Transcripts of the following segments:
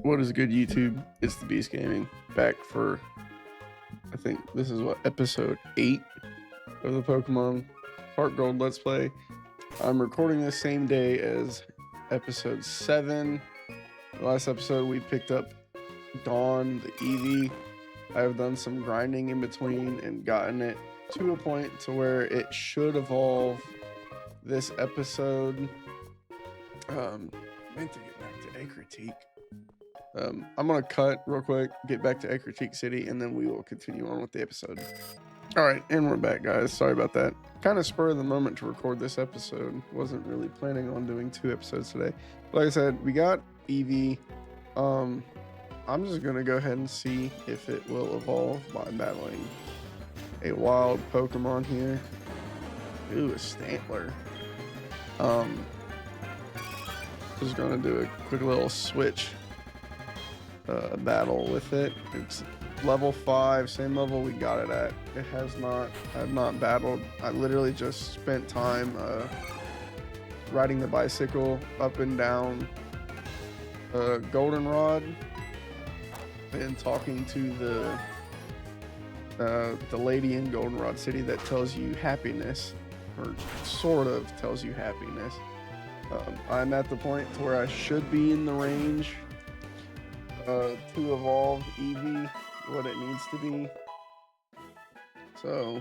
What is good, YouTube? It's the Beast Gaming back for, I think this is what, episode 8 of the Pokemon HeartGold Let's Play. I'm recording the same day as episode 7. The last episode we picked up Dawn, the Eevee. I have done some grinding in between and gotten it to a point to where it should evolve this episode. Meant to get back to Ecruteak. I'm gonna cut real quick, get back to Ecruteak City, and then we will continue on with the episode. All right, and we're back, guys. Sorry about that. Kind of spur of the moment to record this episode. Wasn't really planning on doing 2 episodes today. Like I said, we got Eevee. I'm just gonna go ahead and see if it will evolve by battling a wild Pokemon here. Ooh, a Stantler. Just gonna do a quick little switch battle with it. It's level 5, same level we got it at. It has not, I have not battled. I literally just spent time riding the bicycle up and down Goldenrod and talking to the lady in Goldenrod City that tells you happiness, or sort of tells you happiness. I'm at the point to where I should be in the range to evolve Eevee what it needs to be. So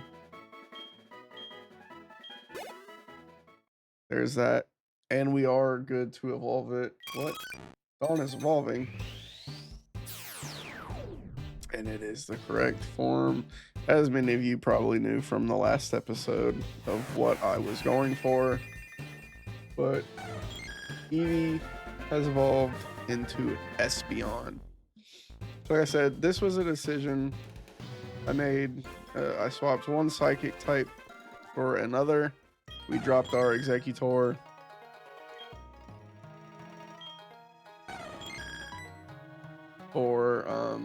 there's that, and we are good to evolve it. What? Dawn is evolving, and it is the correct form, as many of you probably knew from the last episode of what I was going for. But Eevee has evolved into Espeon. So like I said, this was a decision I made. I swapped one psychic type for another. We dropped our Executor. For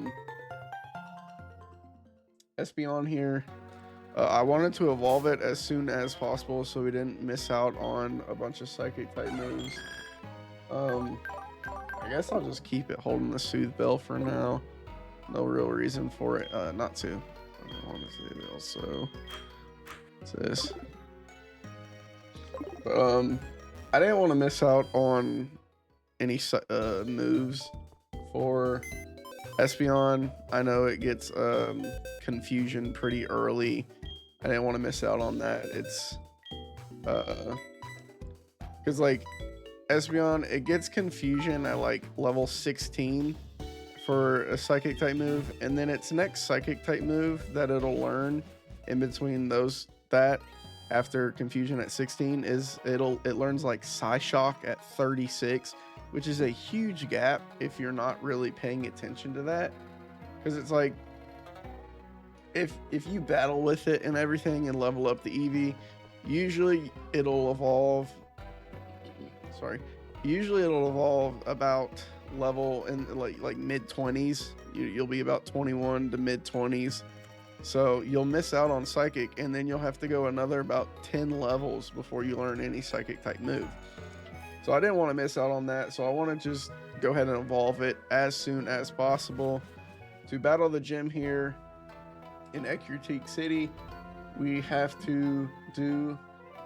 Espeon here. I wanted to evolve it as soon as possible so we didn't miss out on a bunch of psychic type moves. I guess I'll just keep it holding the Soothe Bell for now. No real reason for it not to. Honestly, also, what's this? But I didn't want to miss out on any moves for Espeon. I know it gets confusion pretty early. I didn't want to miss out on that. It's because like Espeon, it gets confusion at like level 16 for a psychic type move, and then its next psychic type move that it'll learn in between those, that after confusion at 16, is it learns like Psyshock at 36, which is a huge gap if you're not really paying attention to that, because it's like if you battle with it and everything and level up the Eevee, usually it'll evolve about level in like mid-20s. You'll be about 21 to mid-20s, so you'll miss out on psychic, and then you'll have to go another about 10 levels before you learn any psychic type move. So I didn't want to miss out on that, so I want to just go ahead and evolve it as soon as possible. To battle the gym here in Ecruteak City, we have to do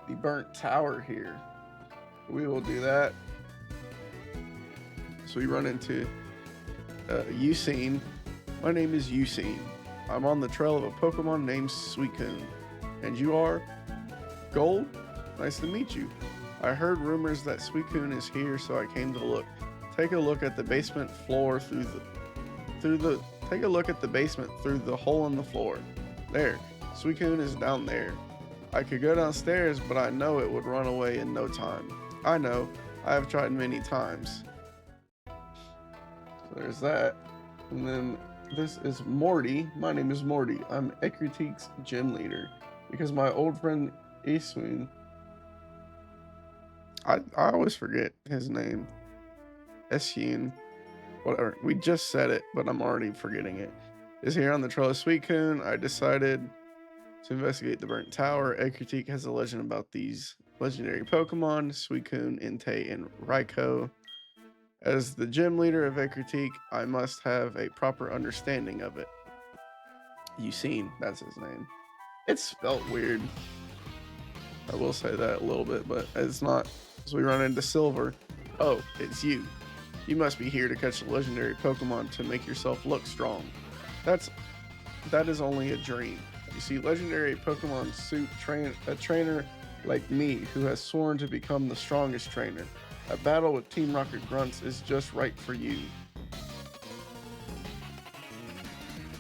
the Burnt Tower here. We will do that. So we run into Usain. My name is Usain. I'm on the trail of a Pokemon named Suicune. And you are? Gold? Nice to meet you. I heard rumors that Suicune is here, so I came to look. Take a look at the basement floor take a look at the basement through the hole in the floor. There, Suicune is down there. I could go downstairs, but I know it would run away in no time. I know, I have tried many times. So there's that. And then this is Morty. My name is Morty. I'm Ecruteak's gym leader because my old friend Eswin, I always forget his name. Eswin. Whatever. We just said it, but I'm already forgetting it. Is here on the trail of Suicune. I decided to investigate the Burnt Tower. Ecruteak has a legend about these legendary Pokemon, Suicune, Entei, and Raikou. As the gym leader of Ecruteak, I must have a proper understanding of it. Yusin, that's his name. It's spelt weird. I will say that a little bit, but it's not. As we run into Silver, oh, it's you. You must be here to catch a legendary Pokemon to make yourself look strong. That is only a dream. You see, legendary Pokemon suit a trainer like me who has sworn to become the strongest trainer. A battle with Team Rocket Grunts is just right for you.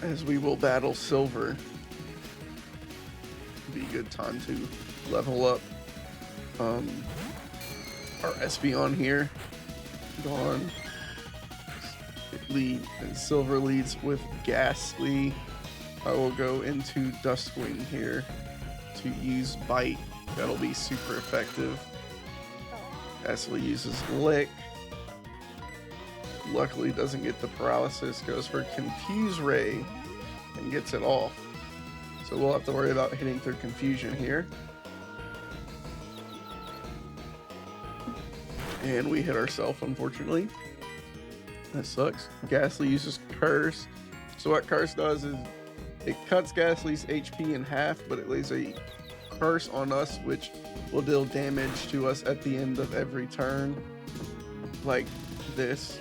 As we will battle Silver. Be a good time to level up our Espeon here. Gone. Lead and Silver leads with Ghastly. I will go into Duskwing here to use Bite. That'll be super effective. Ghastly uses Lick. Luckily doesn't get the paralysis. Goes for Confuse Ray and gets it off. So we'll have to worry about hitting through Confusion here. And we hit ourselves, unfortunately. That sucks. Ghastly uses Curse. So what Curse does is it cuts Ghastly's HP in half, but it lays a curse on us, which will deal damage to us at the end of every turn. Like this.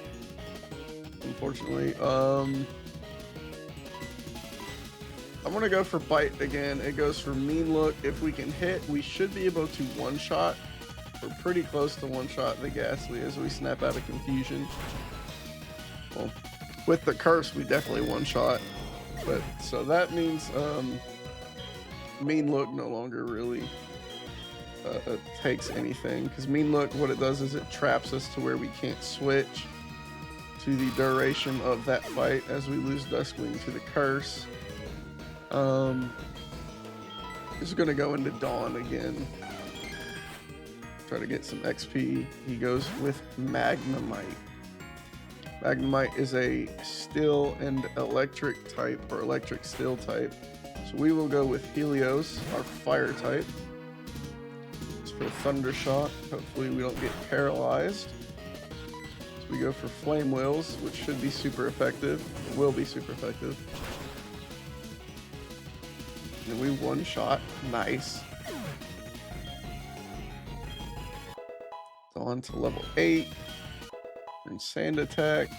Unfortunately. I'm gonna go for Bite again. It goes for Mean Look. If we can hit, we should be able to one-shot. We're pretty close to one-shot the Ghastly as we snap out of Confusion. Well, with the curse, we definitely one-shot. But so that means Mean Look no longer really takes anything, because Mean Look, what it does is it traps us to where we can't switch to the duration of that fight as we lose Duskwing to the curse. He's gonna go into Dawn again. Try to get some XP. He goes with Magnemite. Magnemite is a steel and electric type, or electric steel type. So we will go with Helios, our fire type. It's for Thunder Shock. Hopefully we don't get paralyzed. So we go for Flame Wheels, which should be super effective. It will be super effective. And we one-shot. Nice. On to level 8. And Sand Attack.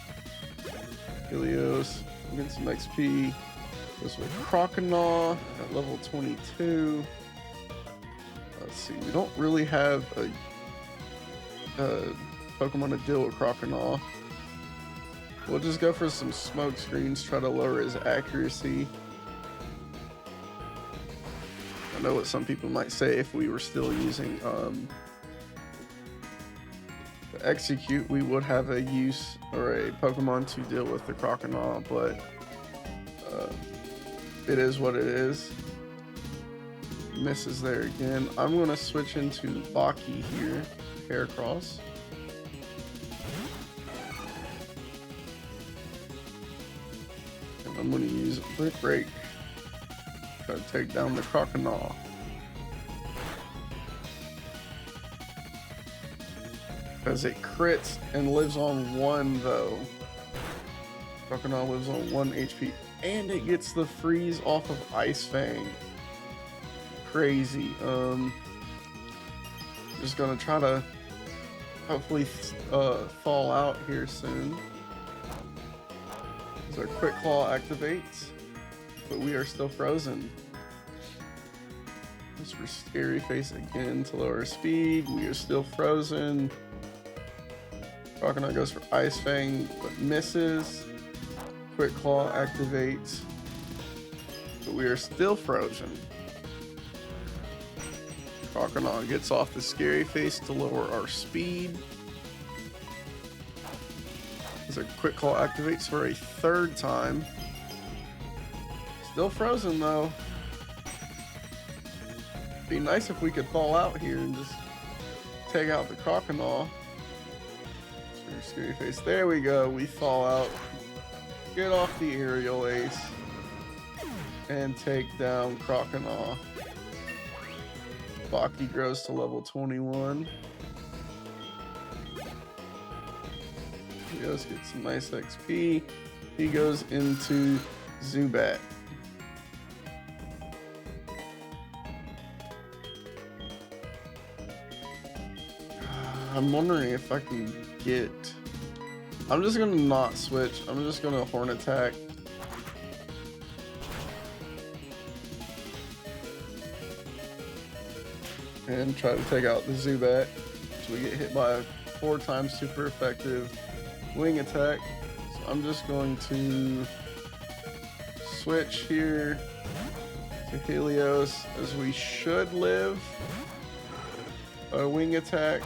Helios. Get some XP. Goes with Croconaw at level 22. Let's see. We don't really have a Pokemon to deal with Croconaw. We'll just go for some smoke screens. Try to lower his accuracy. I know what some people might say if we were still using Execute, we would have a use or a Pokemon to deal with the Croconaw, but it is what it is. Misses there again. I'm going to switch into Baki here, Heracross. And I'm going to use Brick Break. Try to take down the Croconaw. As it crits and lives on 1 though. Croconaw lives on 1 HP. And it gets the freeze off of Ice Fang. Crazy. Just gonna try to hopefully fall out here soon. As our Quick Claw activates. But we are still frozen. Just for Scary Face again to lower speed. We are still frozen. Croconaw goes for Ice Fang, but misses. Quick Claw activates. But we are still frozen. Croconaw gets off the Scary Face to lower our speed. As our Quick Claw activates for a 3rd time. Still frozen though. Be nice if we could fall out here and just take out the Croconaw. Scary Face. There we go. We fall out. Get off the aerial ace. And take down Croconaw. Baki grows to level 21. Helios gets some nice XP. He goes into Zubat. I'm wondering if I can get... I'm just gonna not switch. I'm just gonna Horn Attack. And try to take out the Zubat. So we get hit by a 4 times super effective Wing Attack. So I'm just going to switch here to Helios, as we should live a Wing Attack.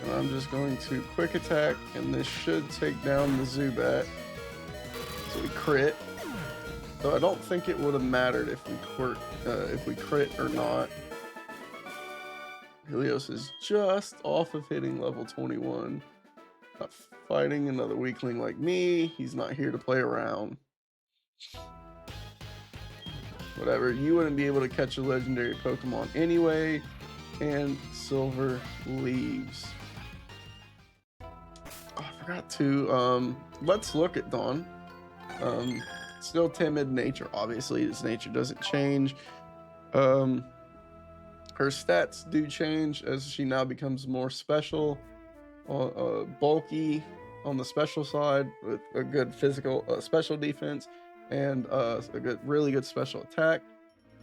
And I'm just going to Quick Attack, and this should take down the Zubat. So we crit. So I don't think it would have mattered if we crit or not. Helios is just off of hitting level 21. Not fighting another weakling like me. He's not here to play around. Whatever, you wouldn't be able to catch a legendary Pokemon anyway. And Silver leaves. Oh, I forgot to, let's look at Dawn. Still timid nature, obviously. His nature doesn't change. Her stats do change as she now becomes more special, bulky on the special side with a good physical special defense and a really good special attack.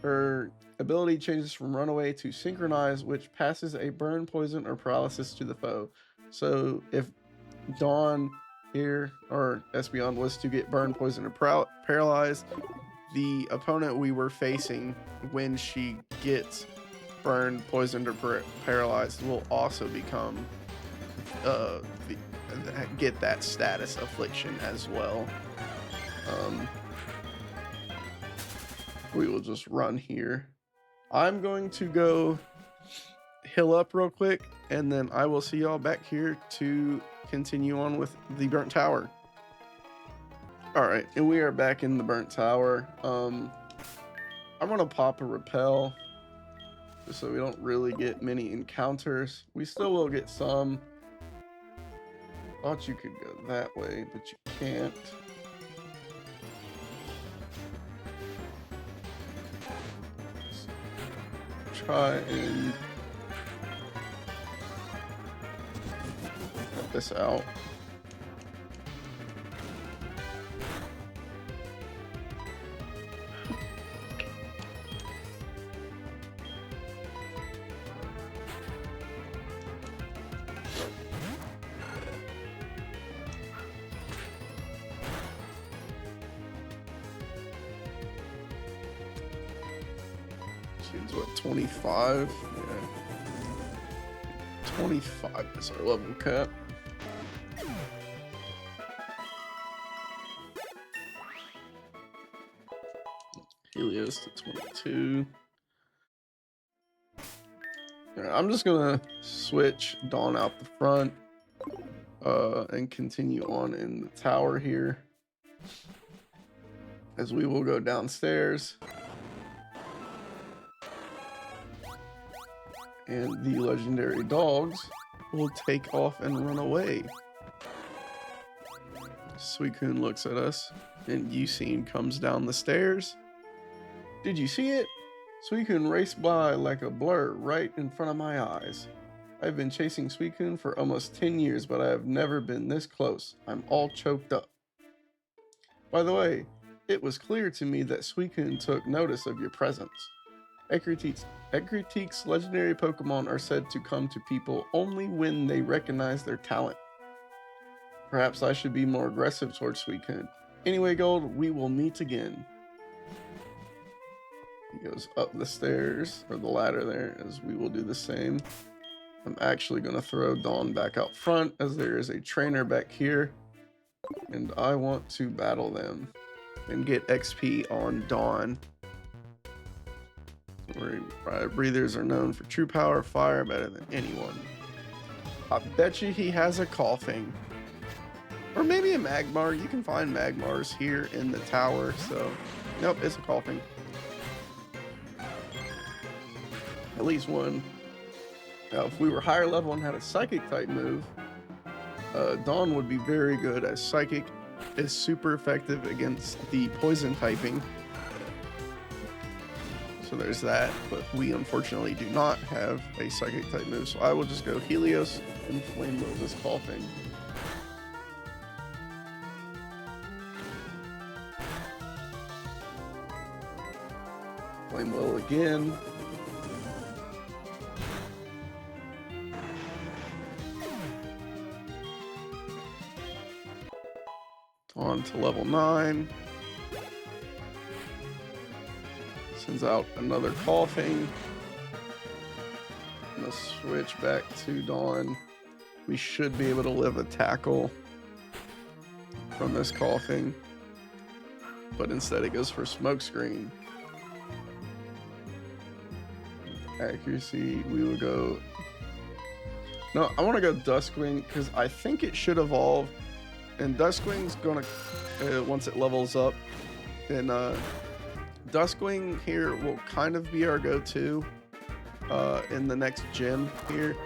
Her ability changes from Runaway to Synchronize, which passes a burn, poison, or paralysis to the foe. So if Dawn here, or Espeon, was to get burned, poisoned, or paralyzed, the opponent we were facing when she gets burned, poisoned, or paralyzed will also become get that status affliction as well. We will just run here. I'm going to go heal up real quick, and then I will see y'all back here to continue on with the Burnt Tower. All right, and we are back in the Burnt Tower. I'm gonna pop a Repel just so we don't really get many encounters. We still will get some. Thought you could go that way, but you can't. Try and get this out. Seems what, 25? Yeah. 25 is our level cap. Helios to 22. Right, I'm just gonna switch Dawn out the front and continue on in the tower here, as we will go downstairs. And the legendary dogs will take off and run away. Suicune looks at us, and Yucine comes down the stairs. Did you see it? Suicune raced by like a blur right in front of my eyes. I've been chasing Suicune for almost 10 years, but I have never been this close. I'm all choked up. By the way, it was clear to me that Suicune took notice of your presence. Ecruteak's legendary Pokemon are said to come to people only when they recognize their talent. Perhaps I should be more aggressive towards Suicune. Anyway, Gold, we will meet again. He goes up the stairs, or the ladder there, as we will do the same. I'm actually going to throw Dawn back out front, as there is a trainer back here, and I want to battle them and get XP on Dawn. Breathers are known for true power, fire better than anyone. I bet you he has a Coughing. Or maybe a Magmar. You can find Magmars here in the tower, so... Nope, it's a Coughing. At least one. Now, if we were higher level and had a Psychic type move, Dawn would be very good, as Psychic is super effective against the poison typing. So there's that, but we unfortunately do not have a Psychic type move, so I will just go Helios and Flame Will this Koffing. Flame Will again. On to level 9. Sends out another Koffing. I'm gonna switch back to Dawn. We should be able to live a tackle from this Koffing, but instead it goes for Smokescreen. Accuracy, we will go. No, I want to go Duskwing because I think it should evolve, and Duskwing's gonna once it levels up, and Duskwing here will kind of be our go-to in the next gym here,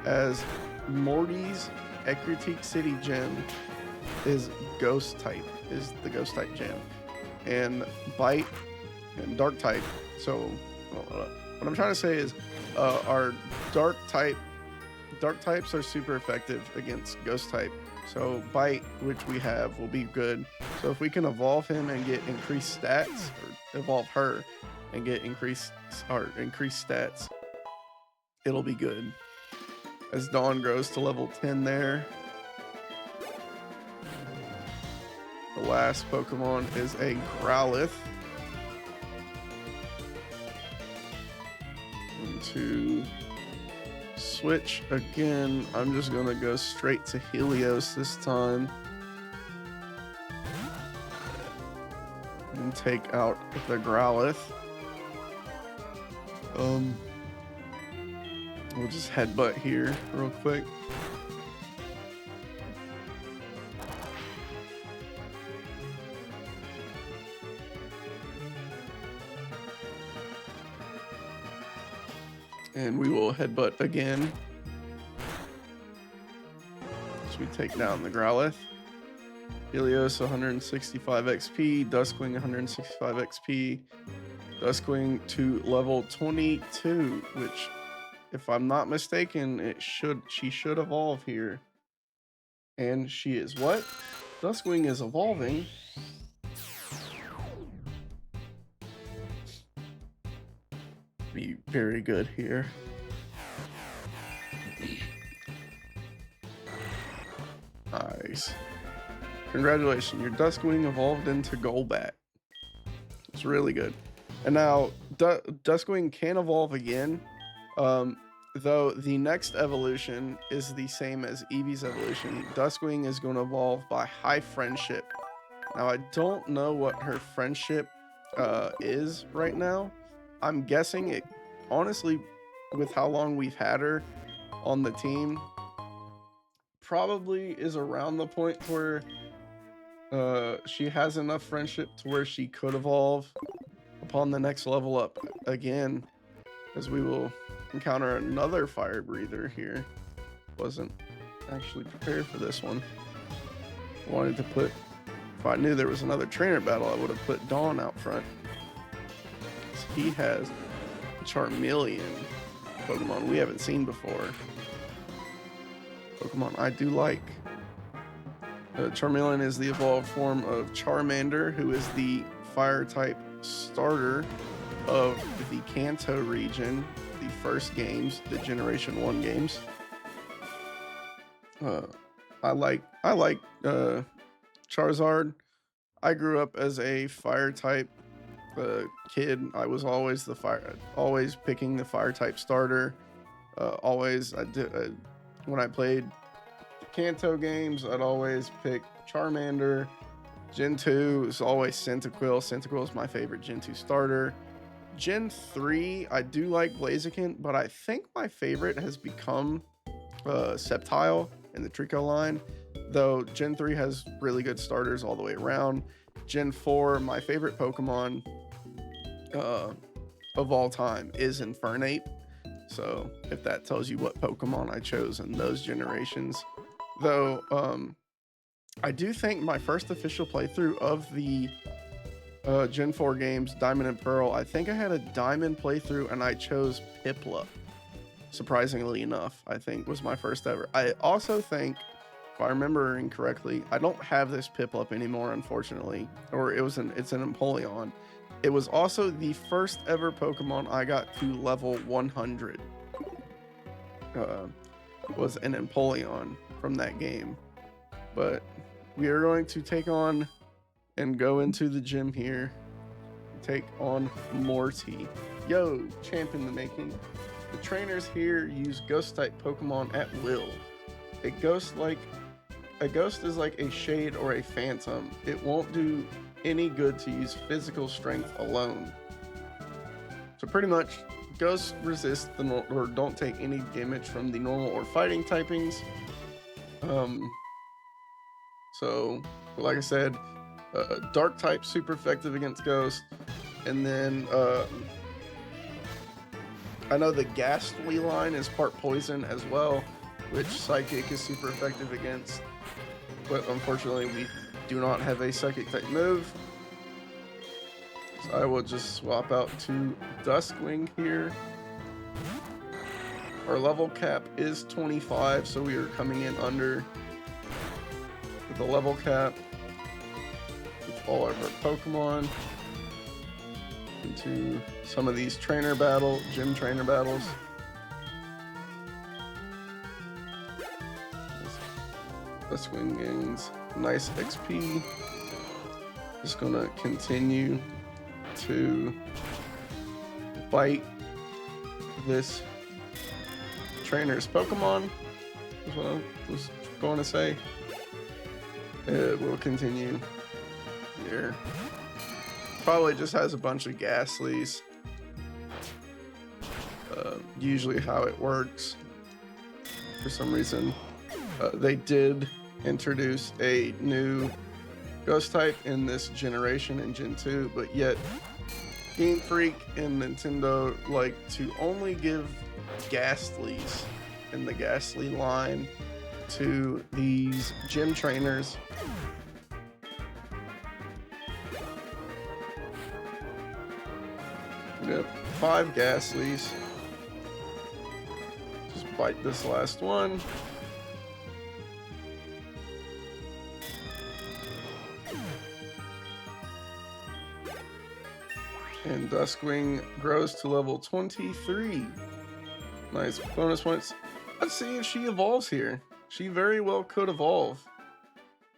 as Morty's Ecruteak City Gym is Ghost type, is the Ghost type gym, and Bite and Dark type. So what I'm trying to say is our Dark types are super effective against Ghost type. So Bite, which we have, will be good. So if we can evolve him and get increased stats, or evolve her and get increased stats, it'll be good. As Dawn grows to level 10 there. The last Pokemon is a Growlithe. And to switch again, I'm just gonna go straight to Helios this time. And take out the Growlithe. We'll just headbutt here real quick. And we will headbutt again. So we take down the Growlithe. Helios 165 XP, Duskwing 165 XP, Duskwing to level 22, which, if I'm not mistaken, she should evolve here. And she is what? Duskwing is evolving. Be very good here. Nice. Congratulations, your Duskwing evolved into Golbat. It's really good. And now Duskwing can evolve again, though the next evolution is the same as Eevee's evolution. Duskwing is going to evolve by High Friendship. Now I don't know what her friendship is right now. I'm guessing it, honestly, with how long we've had her on the team, probably is around the point where she has enough friendship to where she could evolve upon the next level up again, as we will encounter another fire breather here. Wasn't actually prepared for this one. Wanted to put, if I knew there was another trainer battle, I would have put Dawn out front. So he has a Charmeleon Pokemon we haven't seen before. Pokemon I do like. Charmeleon is the evolved form of Charmander, who is the fire type starter of the Kanto region, the first games, the Generation 1 games. I like Charizard. I grew up as a fire type kid. I was always always picking the fire type starter. When I played Kanto games, I'd always pick Charmander. Gen 2 is always Cyndaquil. Cyndaquil is my favorite Gen 2 starter. Gen 3, I do like Blaziken, but I think my favorite has become Sceptile in the Trico line, though Gen 3 has really good starters all the way around. Gen 4, my favorite Pokemon of all time is Infernape. So if that tells you what Pokemon I chose in those generations. Though, I do think my first official playthrough of the Gen 4 games, Diamond and Pearl, I think I had a Diamond playthrough and I chose Piplup. Surprisingly enough, I think was my first ever. I also think, if I remember incorrectly, I don't have this Piplup anymore, unfortunately, or it's an Empoleon. It was also the first ever Pokemon I got to level 100. Was an Empoleon from that game. But we are going to take on and go into the gym here. Take on Morty. Yo, champ in the making. The trainers here use ghost type Pokemon at will. A ghost is like a shade or a phantom. It won't do any good to use physical strength alone. So pretty much, ghosts resist or don't take any damage from the normal or fighting typings. So like I said, dark type super effective against ghosts, and then I know the Ghastly line is part poison as well, which Psychic is super effective against, but unfortunately we do not have a Psychic type move. So I will just swap out to Duskwing here. Our level cap is 25, so we are coming in under with the level cap with all of our Pokemon into some of these gym trainer battles. Duskwing gains nice XP. Just gonna continue to fight this trainer's Pokemon, is what I was going to say. It will continue here. Probably just has a bunch of Ghastlies. Usually how it works. For some reason, they did introduce a new Ghost type in this generation in Gen 2, but yet Game Freak and Nintendo like to only give Ghastlies in the Ghastly line to these gym trainers. We have 5 Ghastlies. Just bite this last one. And Duskwing grows to level 23. Nice bonus points. Let's see if she evolves here. She very well could evolve.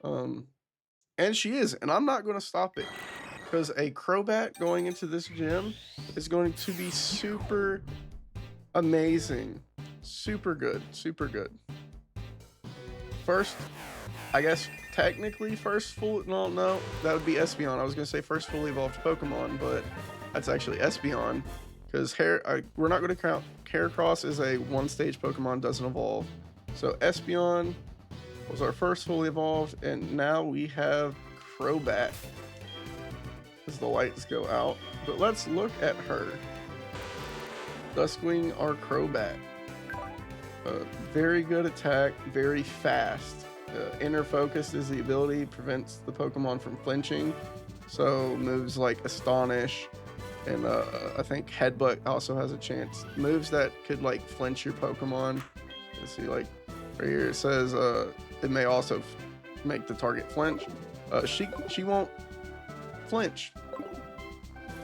And she is, and I'm not going to stop it. Because a Crobat going into this gym is going to be super amazing. Super good, super good. First, I guess technically first full, no, that would be Espeon. I was going to say first fully evolved Pokemon, but that's actually Espeon. Because we're not going to count. Heracross is a one-stage Pokemon, doesn't evolve. So Espeon was our first fully evolved, and now we have Crobat as the lights go out. But let's look at her. Duskwing, our Crobat. Very good attack, very fast. Inner Focus is the ability, prevents the Pokemon from flinching. So moves like Astonish, and I think Headbutt also has a chance. Moves that could like flinch your Pokemon. Let's see, like right here it says it may also make the target flinch. She won't flinch.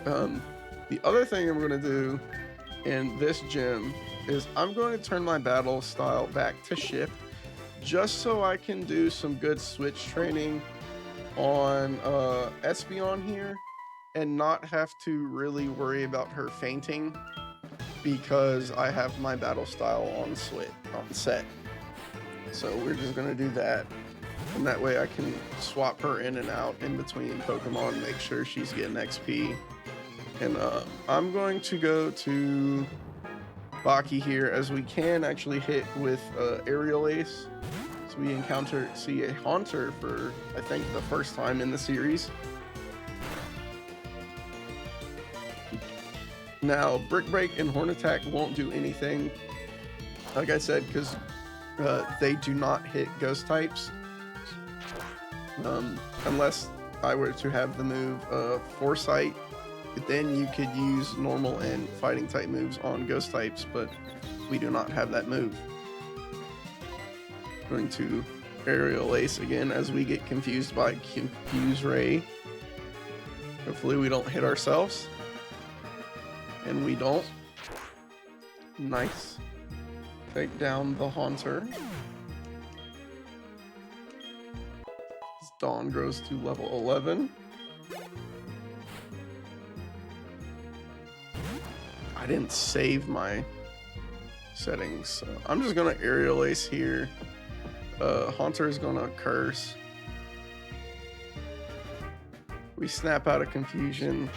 The other thing I'm going to do in this gym is I'm going to turn my battle style back to shift, just so I can do some good switch training on Espeon here and not have to really worry about her fainting, because I have my battle style on set. So we're just gonna do that, and that way I can swap her in and out in between Pokemon, make sure she's getting XP. And I'm going to go to Baki here, as we can actually hit with Aerial Ace. So we see a Haunter for, I think, the first time in the series. Now, Brick Break and Horn Attack won't do anything, like I said, because they do not hit ghost types. Unless I were to have the move Foresight, then you could use normal and fighting type moves on ghost types, but we do not have that move. Going to Aerial Ace again as we get confused by Confuse Ray. Hopefully we don't hit ourselves. And we don't. Nice. Take down the Haunter. Dawn grows to level 11. I didn't save my settings, so I'm just gonna Aerial Ace here. Haunter is gonna Curse. We snap out of Confusion.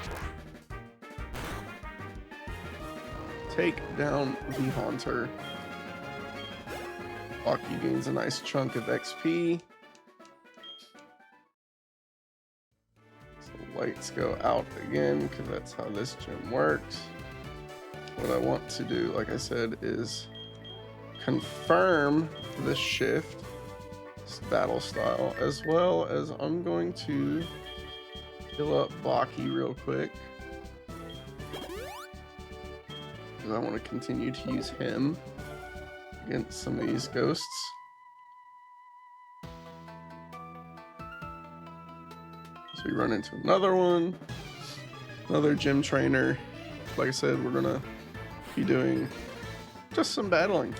Take down the Haunter. Baki gains a nice chunk of XP. So lights go out again because that's how this gym works. What I want to do, like I said, is confirm the shift battle style, as well as I'm going to heal up Baki real quick because I want to continue to use him against some of these ghosts. So we run into another one, another gym trainer. Like I said, we're gonna be doing just some battling.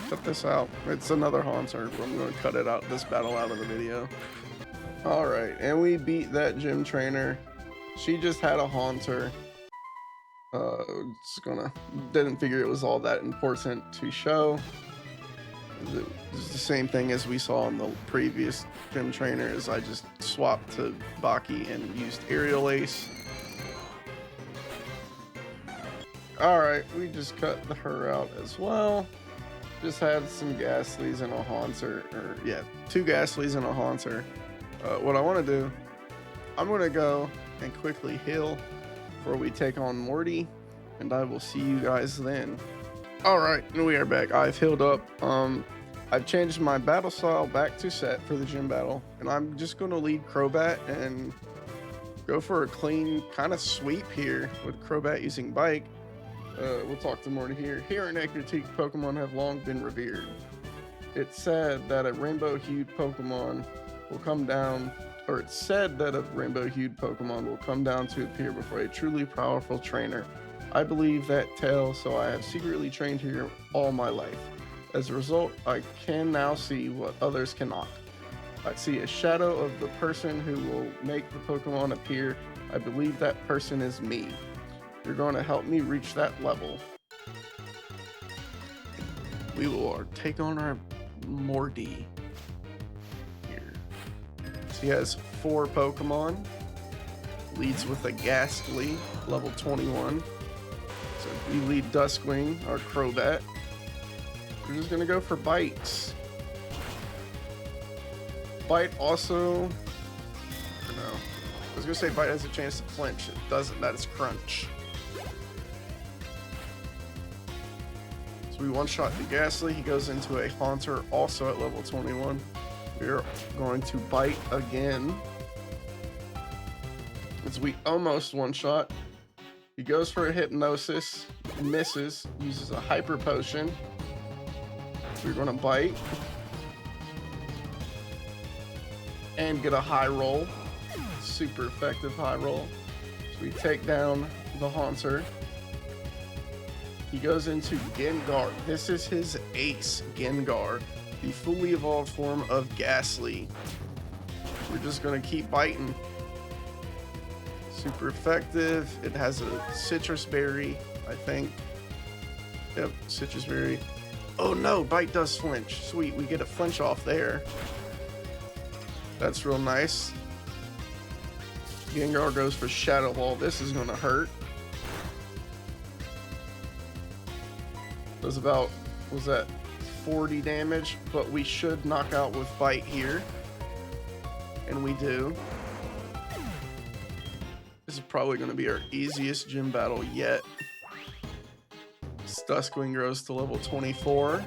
Cut this out. It's another Haunter. I'm gonna cut it out, this battle out of the video. All right, and we beat that gym trainer. She just had a Haunter. Didn't figure it was all that important to show. It's the same thing as we saw in the previous gym trainer, is I just swapped to Baki and used Aerial Ace. All right, we just cut her out as well. Just had some Ghastlies and a Haunter, or yeah, 2 Ghastlies and a Haunter. What I want to do, I'm going to go and quickly heal before we take on Morty, and I will see you guys then. All right, and we are back. I've healed up. I've changed my battle style back to set for the gym battle, and I'm just going to lead Crobat and go for a clean kind of sweep here with Crobat using Bike. We'll talk to Morty here. Here in Ecruteak, Pokemon have long been revered. It's said that a rainbow-hued Pokemon will come down, or it's said that a rainbow-hued Pokemon will come down to appear before a truly powerful trainer. I believe that tale, so I have secretly trained here all my life. As a result, I can now see what others cannot. I see a shadow of the person who will make the Pokemon appear. I believe that person is me. You're going to help me reach that level. We will take on our Morty here. So he has 4 Pokemon. Leads with a Ghastly, level 21. So we lead Duskwing, our Crobat. We're just going to go for Bites. Bite also... I was going to say Bite has a chance to flinch. It doesn't. That is Crunch. So we one-shot the Ghastly. He goes into a Haunter, also at level 21. We're going to Bite again. As we almost one-shot. He goes for a Hypnosis, misses, uses a Hyper Potion. So we're going to Bite. And get a high roll. Super effective high roll. So we take down the Haunter. He goes into Gengar. This is his ace, Gengar, the fully evolved form of Ghastly. We're just going to keep biting. Super effective. It has a Citrus Berry, I think. Yep, Citrus Berry. Oh no, Bite does flinch. Sweet, we get a flinch off there. That's real nice. Gengar goes for Shadow Ball. This is going to hurt. Does about, was that 40 damage? But we should knock out with Bite here. And we do. This is probably going to be our easiest gym battle yet. Duskling grows to level 24.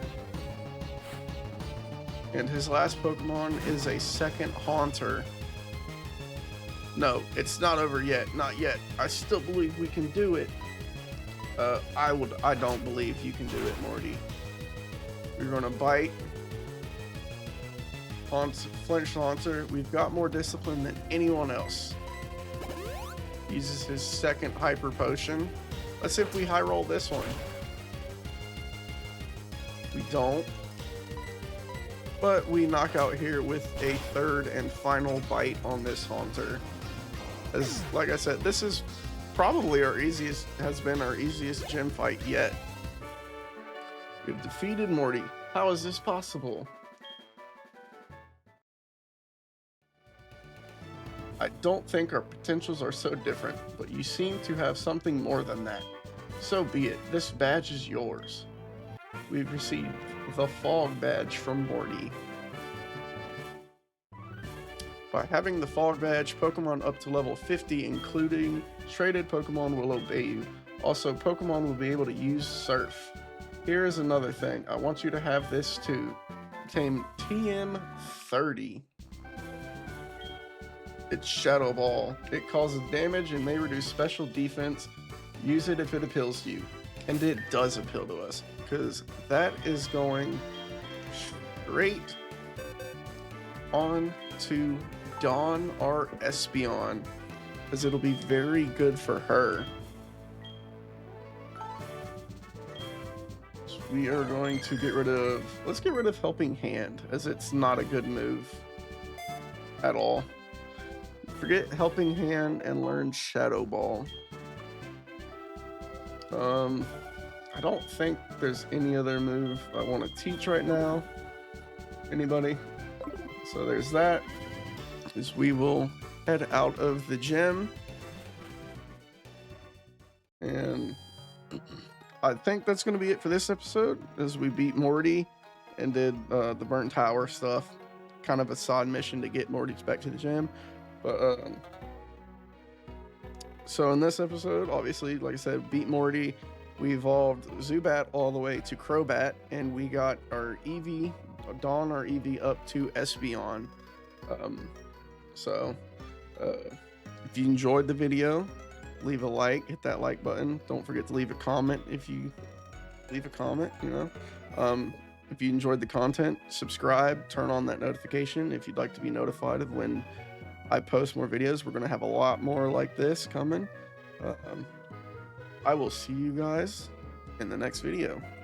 And his last Pokemon is a second Haunter. No, it's not over yet. Not yet. I still believe we can do it. I don't believe you can do it, Morty. You're gonna bite. Flinch Haunter. We've got more discipline than anyone else. Uses his second Hyper Potion. Let's see if we high roll this one. We don't. But we knock out here with a third and final bite on this Haunter. As like I said, this is probably has been our easiest gym fight yet. We've defeated Morty. How is this possible? I don't think our potentials are so different, but you seem to have something more than that. So be it. This badge is yours. We've received the Fog Badge from Morty. By having the Fog Badge, Pokemon up to level 50, including traded Pokemon, will obey you. Also, Pokemon will be able to use Surf. Here is another thing. I want you to have this too. Obtain TM30. It's Shadow Ball. It causes damage and may reduce special defense. Use it if it appeals to you. And it does appeal to us, because that is going straight on to Dawn, our Espeon, as it'll be very good for her. So we are going to let's get rid of Helping Hand, as it's not a good move at all. Forget Helping Hand and learn Shadow Ball. I don't think there's any other move I want to teach right now. Anybody? So there's that. As we will head out of the gym. And I think that's going to be it for this episode, as we beat Morty and did the Burnt Tower stuff. Kind of a side mission to get Morty back to the gym. But so in this episode, obviously, like I said, beat Morty. We evolved Zubat all the way to Crobat, and we got our Eevee, Dawn, our Eevee, up to Espeon. So if you enjoyed the video, leave a like, hit that like button. Don't forget to leave a comment if you leave a comment, you know. If you enjoyed the content, subscribe, turn on that notification if you'd like to be notified of when I post more videos. We're going to have a lot more like this coming. I will see you guys in the next video.